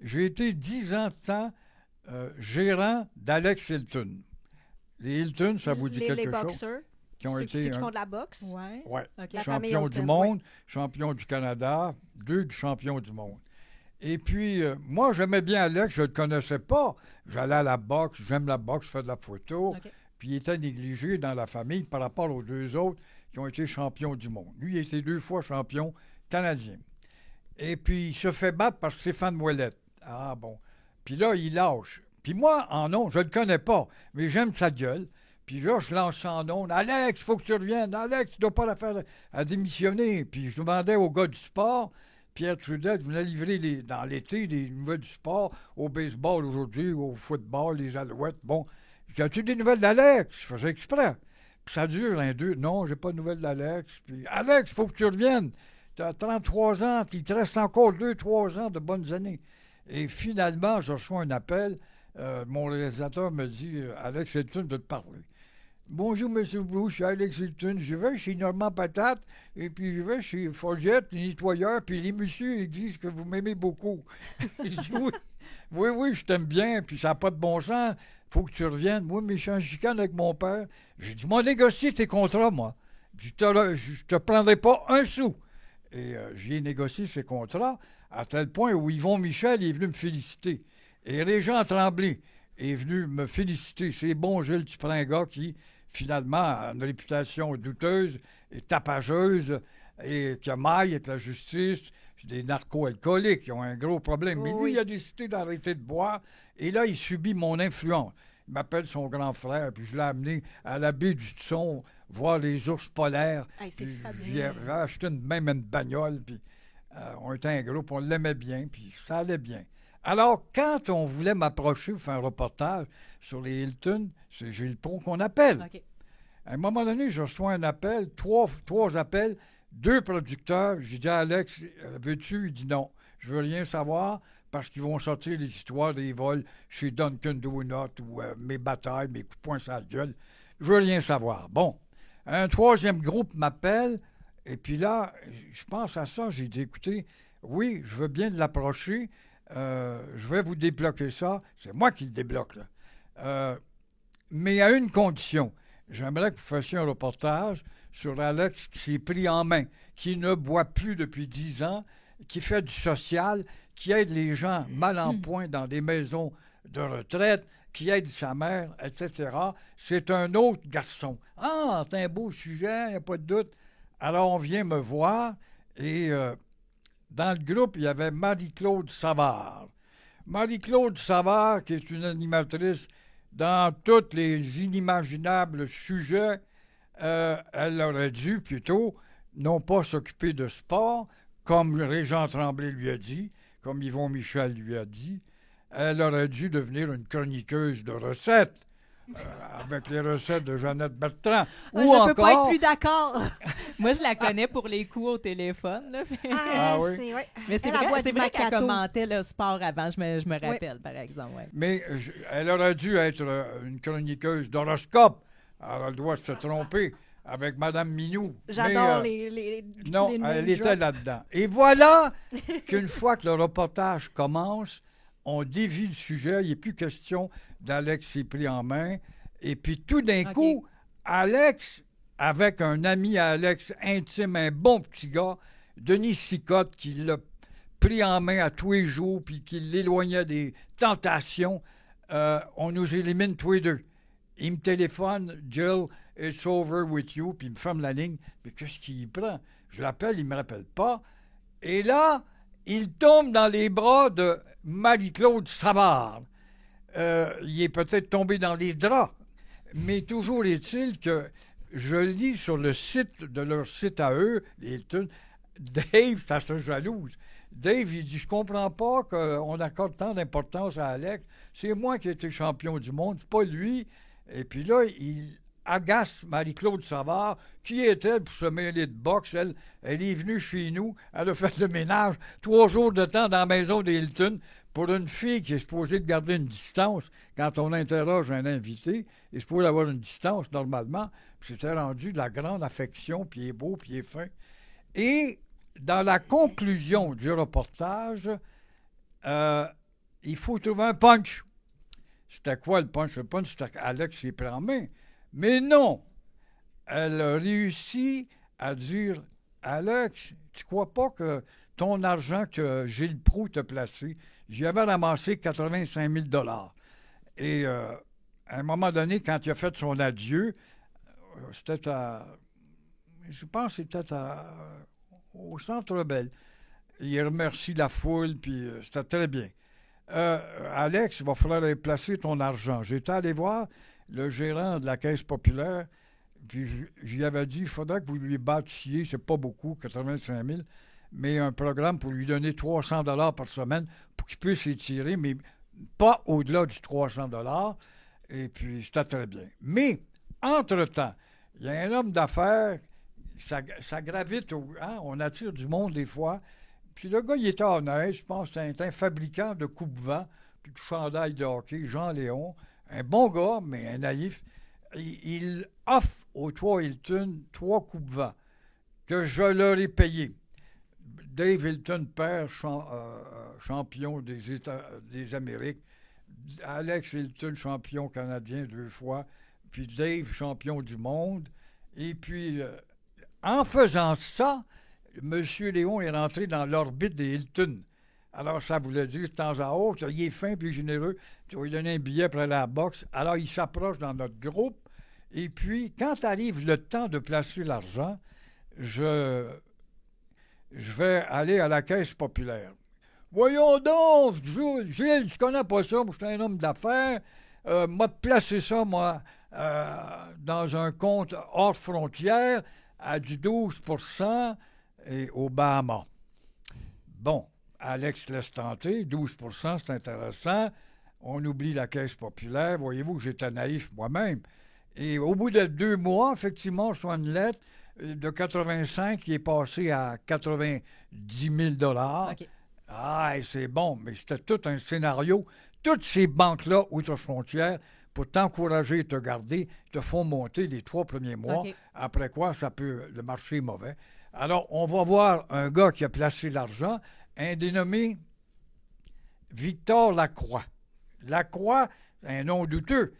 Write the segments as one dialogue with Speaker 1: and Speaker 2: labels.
Speaker 1: J'ai été 10 ans de temps gérant d'Alex Hilton. Les Hilton, ça vous dit
Speaker 2: Les
Speaker 1: quelque chose?
Speaker 2: boxeurs.
Speaker 1: Qui ont
Speaker 2: Ceux
Speaker 1: été
Speaker 2: qui font de la boxe.
Speaker 3: Ouais.
Speaker 1: ouais,
Speaker 3: OK.
Speaker 2: La famille
Speaker 1: champions du
Speaker 2: Hilton,
Speaker 1: monde, champions du Canada, 2 du champion du monde. Et puis, moi, j'aimais bien Alex, je ne le connaissais pas. J'allais à la boxe, j'aime la boxe, je fais de la photo.
Speaker 3: OK.
Speaker 1: Puis il était négligé dans la famille par rapport aux 2 autres qui ont été champions du monde. Lui, il a été 2 fois champion canadien. Et puis, il se fait battre par Stéphane Ouellette. Ah bon. Puis là, il lâche. Puis moi, en ondes, je ne le connais pas, mais j'aime sa gueule. Puis là, je lance en ondes. Alex, il faut que tu reviennes. Alex, tu ne dois pas la faire à démissionner. Puis je demandais au gars du sport, Pierre Trudel, venait livrer dans l'été les nouvelles du sport, au baseball aujourd'hui, au football, les alouettes. Bon, as-tu des nouvelles d'Alex? Je faisais exprès. Puis ça dure un, deux. Non, j'ai pas de nouvelles d'Alex. Puis Alex, il faut que tu reviennes. Tu as 33 ans, puis il te reste encore 2, 3 ans de bonnes années. Et finalement, je reçois un appel. Mon réalisateur me dit Alex Hilton veut te parler. Bonjour, M. Blue, je suis Alex Hilton. Je vais chez Normand Patate, et puis je vais chez Forget, les nettoyeurs, puis les messieurs, ils disent que vous m'aimez beaucoup. Je dis oui, oui, oui, je t'aime bien, puis ça n'a pas de bon sens. Faut que tu reviennes. Moi, mais je suis en chicane avec mon père. J'ai dit, moi, négocier tes contrats, moi. Je te prendrai pas un sou. Et j'ai négocié ces contrats à tel point où Yvon Michel est venu me féliciter. Et Régent Tremblay est venu me féliciter. C'est bon, Gilles, tu prends un gars qui, finalement, a une réputation douteuse et tapageuse et qui a maille avec la justice, des narco-alcooliques qui ont un gros problème. Mais lui, il a décidé d'arrêter de boire et là, il subit mon influence. Il m'appelle son grand frère, puis je l'ai amené à la baie du Tson voir les ours polaires.
Speaker 2: Hey, c'est fabuleux.
Speaker 1: J'ai acheté même une bagnole, puis on était un groupe, on l'aimait bien, puis ça allait bien. Alors, quand on voulait m'approcher pour faire un reportage sur les Hilton, c'est Gilles Proulx qu'on appelle.
Speaker 3: OK.
Speaker 1: À un moment donné, je reçois un appel, trois appels, 2 producteurs. J'ai dit à Alex, veux-tu? Il dit non, je veux rien savoir parce qu'ils vont sortir les histoires des vols chez Dunkin' Donut ou mes batailles, mes coups de poing sur la gueule. Je veux rien savoir. Bon, un 3e groupe m'appelle et puis là, je pense à ça, j'ai dit, écoutez, oui, je veux bien l'approcher, je vais vous débloquer ça. C'est moi qui le débloque, là. Mais à une condition. J'aimerais que vous fassiez un reportage sur Alex qui s'est pris en main, qui ne boit plus depuis 10 ans, qui fait du social, qui aide les gens mal en point dans des maisons de retraite, qui aide sa mère, etc. C'est un autre garçon. Ah, c'est un beau sujet, il n'y a pas de doute. Alors, on vient me voir et dans le groupe, il y avait Marie-Claude Savard. Marie-Claude Savard, qui est une animatrice dans tous les inimaginables sujets, elle aurait dû plutôt non pas s'occuper de sport, comme Régent Tremblay lui a dit, comme Yvon Michel lui a dit. Elle aurait dû devenir une chroniqueuse de recettes, avec les recettes de Jeannette Bertrand.
Speaker 2: Je ne peux pas être plus d'accord.
Speaker 3: Moi, je la connais pour les coups au téléphone. Là.
Speaker 1: Oui.
Speaker 2: C'est, ouais.
Speaker 3: Mais c'est
Speaker 2: Elle
Speaker 3: vrai,
Speaker 2: boit
Speaker 3: c'est
Speaker 2: du
Speaker 3: vrai qu'elle
Speaker 2: macchiato.
Speaker 3: commentait le sport avant, je me rappelle, par exemple. Ouais.
Speaker 1: Mais elle aurait dû être une chroniqueuse d'horoscope. Alors, elle doit se tromper avec Mme Minou.
Speaker 2: J'adore
Speaker 1: Mais,
Speaker 2: les
Speaker 1: non,
Speaker 2: les
Speaker 1: elle
Speaker 2: name
Speaker 1: était
Speaker 2: drops.
Speaker 1: là-dedans. Et voilà qu'une fois que le reportage commence, on dévie le sujet. Il n'est plus question d'Alex s'est pris en main. Et puis tout d'un coup, Alex, avec un ami à Alex intime, un bon petit gars, Denis Sicotte, qui l'a pris en main à tous les jours, puis qui l'éloignait des tentations, on nous élimine tous les deux. Il me téléphone, Jill, it's over with you, puis il me ferme la ligne. Mais qu'est-ce qu'il prend? Je l'appelle, il ne me rappelle pas. Et là, il tombe dans les bras de Marie-Claude Savard. Il est peut-être tombé dans les draps. Mais toujours est-il que je lis sur le site de leur site à eux, Dave, ça se jalouse. Dave, il dit, je comprends pas qu'on accorde tant d'importance à Alex. C'est moi qui ai été champion du monde, c'est pas lui. Et puis là, il agace Marie-Claude Savard. Qui est-elle pour se mêler de boxe? Elle est venue chez nous, elle a fait le ménage 3 jours de temps dans la maison des Hilton. Pour une fille qui est supposée de garder une distance, quand on interroge un invité, il est supposé avoir une distance normalement, puis c'était rendu de la grande affection, puis il est beau, puis il est fin. Et dans la conclusion du reportage, il faut trouver un punch. C'était quoi le punch? Le punch, c'était qu'Alex s'est pris en main. Mais non! Elle a réussi à dire, Alex, tu crois pas que ton argent que Gilles Proulx t'a placé, j'y avais ramassé 85 000 $. Et à un moment donné, quand il a fait son adieu, c'était je pense que c'était au Centre Bell. Il remercie la foule, puis c'était très bien. Alex, il va falloir aller placer ton argent. J'étais allé voir le gérant de la Caisse populaire, puis j'y avais dit, il faudrait que vous lui bâtissiez, c'est pas beaucoup, 85 000, mais un programme pour lui donner 300 $ par semaine pour qu'il puisse étirer, mais pas au-delà du 300 $. Et puis, c'était très bien. Mais, entre-temps, il y a un homme d'affaires, ça gravite, on attire du monde des fois. Puis le gars, il était honnête, je pense que c'est un fabricant de coupe-vent, puis de chandail de hockey, Jean Léon, un bon gars, mais un naïf. Il offre aux 3 Hilton 3 coupe-vent que je leur ai payés. Dave Hilton, père, champion des Amériques. Alex Hilton, champion canadien 2 fois. Puis Dave, champion du monde. Et puis, en faisant ça, M. Léon est rentré dans l'orbite des Hilton. Alors, ça voulait dire de temps à autre, il est fin et généreux, tu vas lui donner un billet pour aller à la boxe. Alors, il s'approche dans notre groupe. Et puis, quand arrive le temps de placer l'argent, je vais aller à la Caisse populaire. Voyons donc, Gilles, tu connais pas ça, moi, je suis un homme d'affaires. M'a placé ça, moi, dans un compte hors frontière à du 12 % et au Bahamas. Bon, Alex laisse tenter, 12 % c'est intéressant. On oublie la Caisse populaire. Voyez-vous que j'étais naïf moi-même. Et au bout de 2 mois, effectivement, je reçois une lettre de 85 qui est passée à 90 000 $.
Speaker 3: OK.
Speaker 1: Ah, et c'est bon, mais c'était tout un scénario. Toutes ces banques-là, outre-frontières, pour t'encourager et te garder, te font monter les 3 premiers mois.
Speaker 3: OK.
Speaker 1: Après quoi, le marché est mauvais. Alors, on va voir un gars qui a placé l'argent, un dénommé Victor Lacroix. Lacroix, un nom douteux.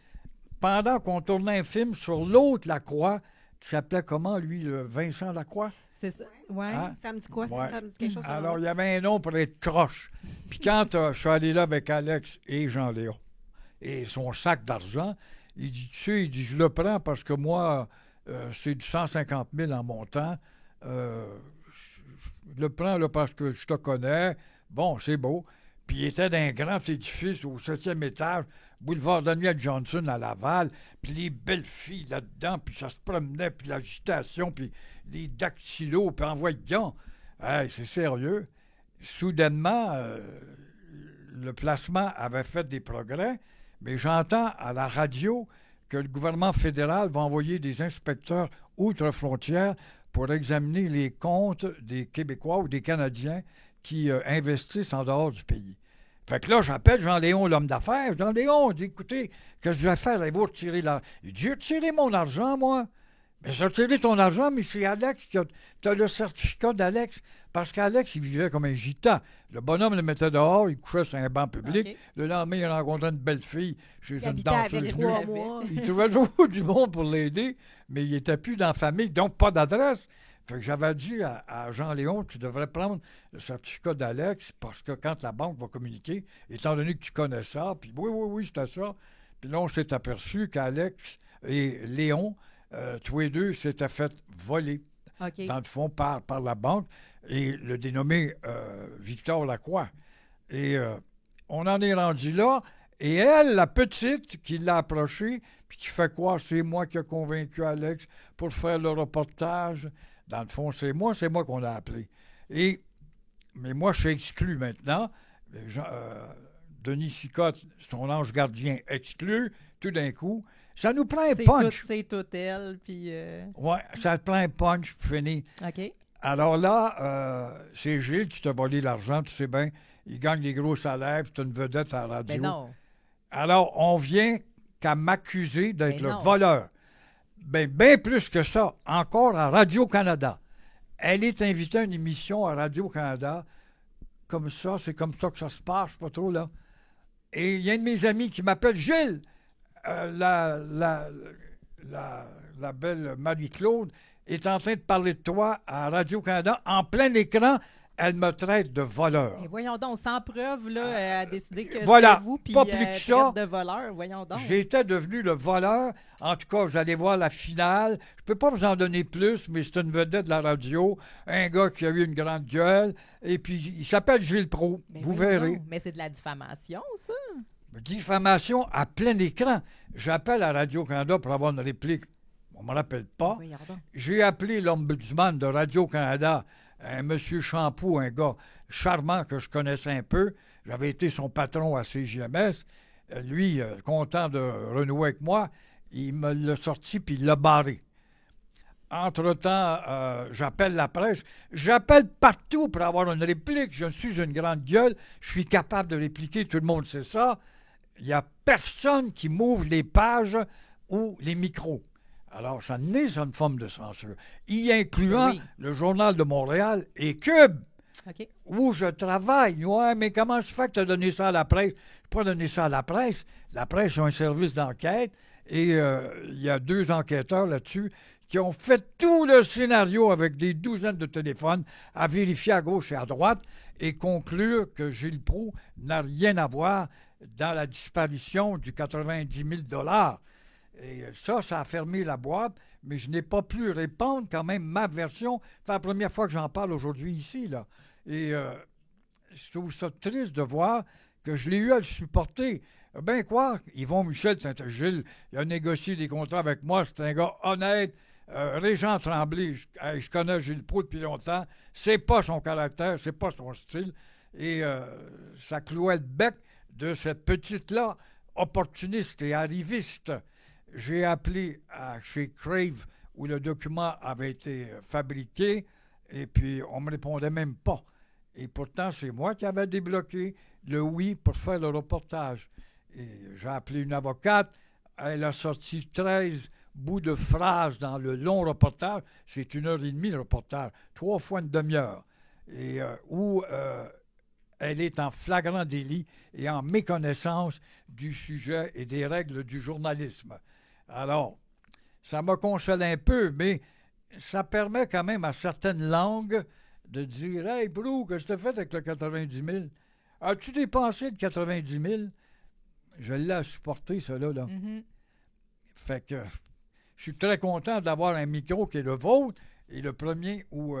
Speaker 1: Pendant qu'on tournait un film sur l'autre Lacroix, qui s'appelait comment, lui, Vincent Lacroix?
Speaker 3: C'est ça. Ouais.
Speaker 1: Hein?
Speaker 2: Ça me dit quoi?
Speaker 1: Ouais.
Speaker 2: Ça me dit quelque chose.
Speaker 1: Alors, il y avait un nom pour être croche. Puis quand je suis allé là avec Alex et Jean-Léon et son sac d'argent, il dit, tu sais, il dit, je le prends parce que moi, c'est du 150 000 en montant. Je le prends là parce que je te connais. Bon, c'est beau. Puis il était d'un grand édifice au 7e étage, boulevard Daniel Johnson à Laval, puis les belles filles là-dedans, puis ça se promenait, puis l'agitation, puis les dactylos, puis en voyant. Hey, c'est sérieux. Soudainement, le placement avait fait des progrès, mais j'entends à la radio que le gouvernement fédéral va envoyer des inspecteurs outre-frontières pour examiner les comptes des Québécois ou des Canadiens qui investissent en dehors du pays. Fait que là, j'appelle Jean-Léon, l'homme d'affaires. Jean-Léon, dit, écoutez, qu'est-ce que je vais faire? Allez-vous retirer l'argent? Il dit, j'ai retiré mon argent, moi. Mais j'ai retiré ton argent, mais c'est Alex qui a... T'as le certificat d'Alex. Parce qu'Alex, il vivait comme un gitan. Le bonhomme le mettait dehors, il couchait sur un banc public.
Speaker 3: Okay.
Speaker 1: Le lendemain, il rencontrait une belle fille chez
Speaker 2: Il
Speaker 1: une
Speaker 2: habitait avec
Speaker 1: danseuse
Speaker 2: 3
Speaker 1: nue.
Speaker 2: mois.
Speaker 1: Il trouvait toujours du monde pour l'aider, mais il n'était plus dans la famille, donc pas d'adresse. Fait que j'avais dit à Jean-Léon, tu devrais prendre le certificat d'Alex, parce que quand la banque va communiquer, étant donné que tu connais ça, puis oui, c'était ça. Puis là, on s'est aperçu qu'Alex et Léon, tous les deux, s'étaient fait voler,
Speaker 3: OK.
Speaker 1: dans le fond, par la banque, et le dénommé Victor Lacroix. Et on en est rendu là, et elle, la petite, qui l'a approché, puis qui fait quoi? C'est moi qui ai convaincu Alex pour faire le reportage. Dans le fond, c'est moi qu'on a appelé. Mais moi, je suis exclu maintenant. Denis Sicotte, son ange gardien, exclu, tout d'un coup. Ça nous prend un punch.
Speaker 3: C'est tout elle, puis...
Speaker 1: Oui, ça te prend un punch pour finir.
Speaker 3: OK.
Speaker 1: Alors là, c'est Gilles qui t'a volé l'argent, tu sais bien. Il gagne des gros salaires, puis tu as une vedette à la radio.
Speaker 3: Ben non.
Speaker 1: Alors, on vient qu'à m'accuser d'être
Speaker 3: Ben
Speaker 1: le
Speaker 3: non.
Speaker 1: voleur. Bien plus que ça, encore à Radio-Canada. Elle est invitée à une émission à Radio-Canada. Comme ça, c'est comme ça que ça se passe, pas trop, là. Et il y a un de mes amis qui m'appelle Gilles. La belle Marie-Claude est en train de parler de toi à Radio-Canada en plein écran. Elle me traite de voleur.
Speaker 3: Et voyons donc, sans preuve, là, elle a décidé que
Speaker 1: voilà,
Speaker 3: c'était vous, puis
Speaker 1: pas plus que ça.
Speaker 3: de voleur, voyons donc.
Speaker 1: J'étais devenu le voleur. En tout cas, vous allez voir la finale. Je peux pas vous en donner plus, mais c'est une vedette de la radio. Un gars qui a eu une grande gueule. Et puis, il s'appelle Gilles Proulx.
Speaker 3: Mais
Speaker 1: vous
Speaker 3: voyons
Speaker 1: verrez.
Speaker 3: donc. Mais c'est de la diffamation, ça.
Speaker 1: Diffamation à plein écran. J'appelle à Radio-Canada pour avoir une réplique. On ne me rappelle pas.
Speaker 3: Voyons donc.
Speaker 1: J'ai appelé l'ombudsman de Radio-Canada, un monsieur Champoux, un gars charmant que je connaissais un peu. J'avais été son patron à CJMS. Lui, content de renouer avec moi, il me l'a sorti puis il l'a barré. Entre-temps, j'appelle la presse. J'appelle partout pour avoir une réplique. Je suis une grande gueule. Je suis capable de répliquer. Tout le monde sait ça. Il n'y a personne qui m'ouvre les pages ou les micros. Alors, ça n'est une forme de censure. Y incluant le Journal de Montréal et Cube, où je travaille. Ouais, mais comment se fait que tu as donné ça à la presse? Je n'ai pas donné ça à la presse. La presse a un service d'enquête et il y a 2 enquêteurs là-dessus qui ont fait tout le scénario avec des douzaines de téléphones à vérifier à gauche et à droite et conclure que Gilles Proulx n'a rien à voir dans la disparition du 90 000 $. Et ça a fermé la boîte, mais je n'ai pas pu répondre quand même ma version. C'est la première fois que j'en parle aujourd'hui ici, là. Et je trouve ça triste de voir que je l'ai eu à le supporter. Ben quoi, Yvon Michel, Gilles, il a négocié des contrats avec moi, c'est un gars honnête. Régent Tremblay, je connais Gilles Proulx depuis longtemps, c'est pas son caractère, c'est pas son style. Et ça clouait le bec de cette petite-là, opportuniste et arriviste. J'ai appelé chez Crave, où le document avait été fabriqué, et puis on ne me répondait même pas. Et pourtant, c'est moi qui avais débloqué le oui pour faire le reportage. Et j'ai appelé une avocate, elle a sorti 13 bouts de phrases dans le long reportage. C'est 1h30 le reportage, 3 fois une demi-heure. Et où elle est en flagrant délit et en méconnaissance du sujet et des règles du journalisme. Alors, ça me console un peu, mais ça permet quand même à certaines langues de dire « Hey, Brou, qu'est-ce que tu as fait avec le 90 000? As-tu dépensé le 90 000? » Je l'ai à supporter, cela, là.
Speaker 3: Mm-hmm.
Speaker 1: Fait que je suis très content d'avoir un micro qui est le vôtre et le premier où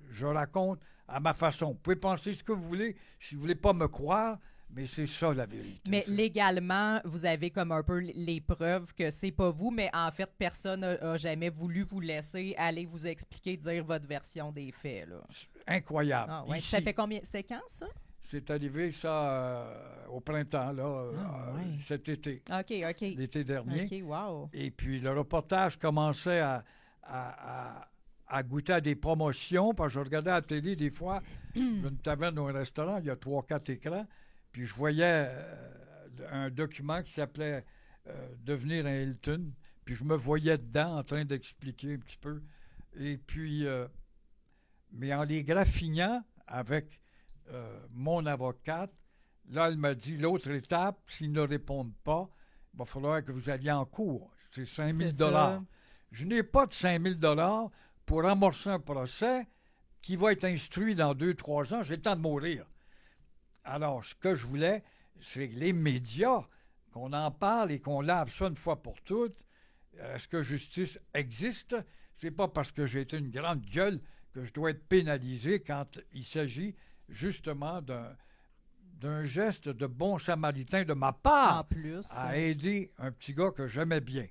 Speaker 1: je raconte à ma façon. Vous pouvez penser ce que vous voulez, si vous ne voulez pas me croire, mais c'est ça la vérité.
Speaker 3: Mais légalement, vous avez comme un peu les preuves que c'est pas vous, mais en fait, personne n'a jamais voulu vous laisser aller vous expliquer, dire votre version des faits, là.
Speaker 1: Incroyable.
Speaker 3: Ah, ouais.
Speaker 1: Ici,
Speaker 3: Ça fait combien? C'était quand, ça?
Speaker 1: c'est arrivé, ça, au printemps, là,
Speaker 3: ouais.
Speaker 1: cet été.
Speaker 3: OK.
Speaker 1: L'été dernier.
Speaker 3: OK, wow.
Speaker 1: Et puis, le reportage commençait à goûter à des promotions, parce que je regardais à la télé, des fois, une taverne ou un restaurant, il y a 3-4 écrans, puis je voyais un document qui s'appelait Devenir un Hilton, puis je me voyais dedans en train d'expliquer un petit peu. Et puis, mais en les graffinant avec mon avocate, là, elle m'a dit, l'autre étape, s'ils ne répondent pas, il va falloir que vous alliez en cours. C'est 5 000 $. Je n'ai pas de 5 000 $ pour amorcer un procès qui va être instruit dans 2-3 ans. J'ai le temps de mourir. Alors, ce que je voulais, c'est que les médias, qu'on en parle et qu'on lave ça une fois pour toutes. Est-ce que justice existe? C'est pas parce que j'ai été une grande gueule que je dois être pénalisé quand il s'agit justement d'un geste de bon samaritain de ma part
Speaker 3: en plus,
Speaker 1: à aider un petit gars que j'aimais bien.